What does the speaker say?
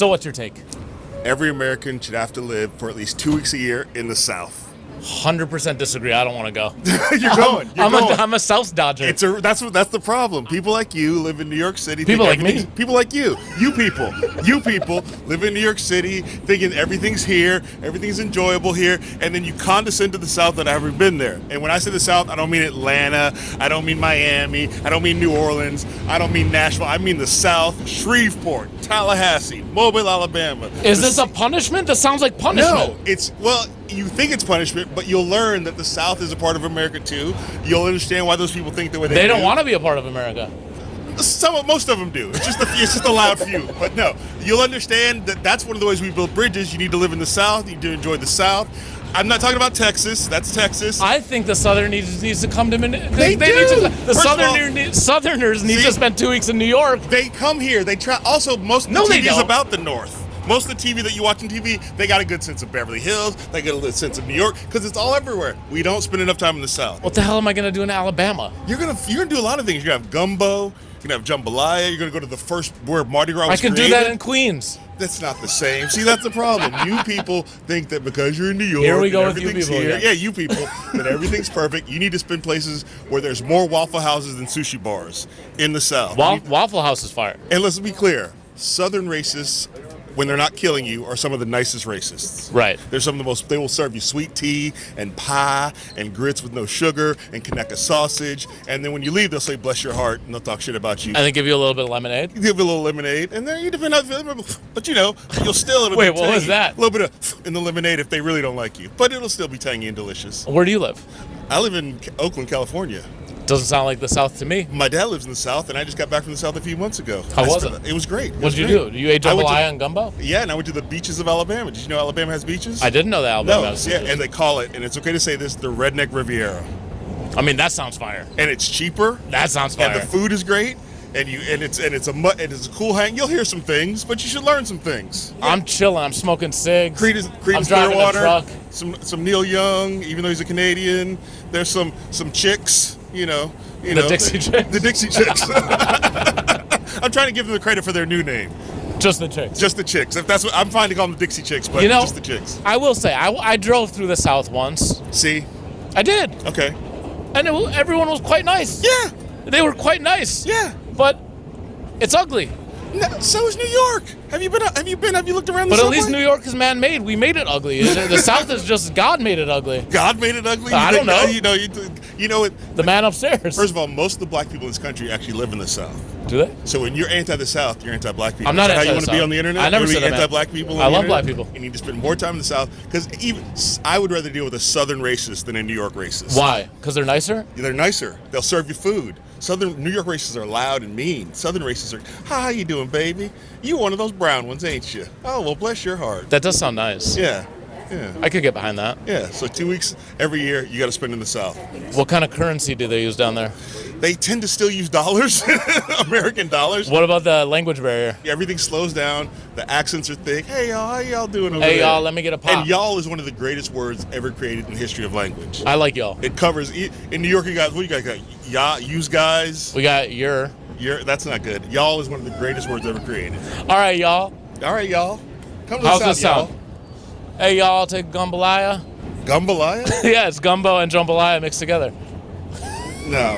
So what's your take? Every American should have to live for at least 2 weeks a year in the South. 100% disagree. I don't want to go. You're going. I'm a South Dodger. That's the problem. People like you live in New York City. People like me. People like you. You people live in New York City thinking everything's here, everything's enjoyable here, and then you condescend to the South that I've ever been there. And when I say the South, I don't mean Atlanta, I don't mean Miami, I don't mean New Orleans, I don't mean Nashville, I mean the South, Shreveport, Tallahassee, Mobile, Alabama. Is this a punishment? That sounds like punishment. No, you think it's punishment, but you'll learn that the South is a part of America too. You'll understand why those people think the way they do. They don't want to be a part of America. Most of them do. It's just a loud few. But no, you'll understand that that's one of the ways we build bridges. You need to live in the South. You need to enjoy the South. I'm not talking about Texas. That's Texas. I think the Southerners needs to come to They do. The Southerners need to spend 2 weeks in New York. They come here. They try. Also, most of the TV is about the North. Most of the TV that you watch on TV, they got a good sense of Beverly Hills. They got a good sense of New York because it's all everywhere. We don't spend enough time in the South. What the hell am I going to do in Alabama? You're gonna do a lot of things. You're gonna have gumbo. You're gonna have jambalaya. You're gonna go to the first where Mardi Gras was I can created. do that in Queens. That's not the same. See, that's the problem. You people think that because you're in New York, here we go with you everything's people. Here. Yeah, you people, that everything's perfect. You need to spend places where there's more Waffle Houses than sushi bars in the South. Waffle House is fire. And let's be clear, Southern racists, when they're not killing you, are some of the nicest racists. Right. They're some of the most, they will serve you sweet tea and pie and grits with no sugar and Kaneka sausage. And then when you leave, they'll say, bless your heart, and they'll talk shit about you. And they give you a little bit of lemonade? You give you a little lemonade, and then you depend on, but you'll still. Wait, what was that? A little bit of in the lemonade if they really don't like you. But it'll still be tangy and delicious. Where do you live? I live in Oakland, California. Doesn't sound like the South to me. My dad lives in the South, and I just got back from the South a few months ago. How was it? It was great. What did you do? You ate jambalaya and gumbo? Yeah, and I went to the beaches of Alabama. Did you know Alabama has beaches? I didn't know that Alabama has beaches. Yeah, and they call it, and it's okay to say this, the Redneck Riviera. I mean, that sounds fire. And it's cheaper. That sounds fire. And the food is great. And it's a cool hang. You'll hear some things, but you should learn some things. Yeah. I'm chilling. I'm smoking cigs. Creedence I'm driving a truck. Some Neil Young, even though he's a Canadian. There's some chicks. The Dixie Chicks. The Dixie Chicks. I'm trying to give them the credit for their new name. Just the Chicks. Just the Chicks. If that's what I'm fine to call them, the Dixie Chicks, but just the Chicks. I will say, I drove through the South once. See? I did. Okay. And everyone was quite nice. Yeah. They were quite nice. Yeah. But it's ugly. No, so is New York. Have you looked around the But subway? at least New York is man-made. We made it ugly. The South is just God made it ugly. God made it ugly? I don't know. You know it. The man upstairs. First of all, most of the black people in this country actually live in the South. Do they? So when you're anti the South, you're anti-black people. I'm not Is that anti how you want to be on the internet? I never you said that. Anti-black people. I love black people. You need to spend more time in the South because I would rather deal with a Southern racist than a New York racist. Why? Because they're nicer? They're nicer. They'll serve you food. New York racists are loud and mean. Southern racists are, how you doing, baby? You one of those brown ones, ain't you? Oh, well, bless your heart. That does sound nice. Yeah. I could get behind that. Yeah, so 2 weeks every year you got to spend in the South. What kind of currency do they use down there? They tend to still use dollars, American dollars. What about the language barrier? Yeah, everything slows down. The accents are thick. Hey, y'all, how y'all doing over there? Hey, y'all, let me get a pop. And y'all is one of the greatest words ever created in the history of language. I like y'all. It covers, in New York, you guys, what do you guys got? Y'all, yous guys. We got your. That's not good. Y'all is one of the greatest words ever created. All right, y'all. All right, y'all. Come to How's the South, this sound? y'all. Hey, y'all, take jambalaya. Jambalaya? Yeah, it's gumbo and jambalaya mixed together. No.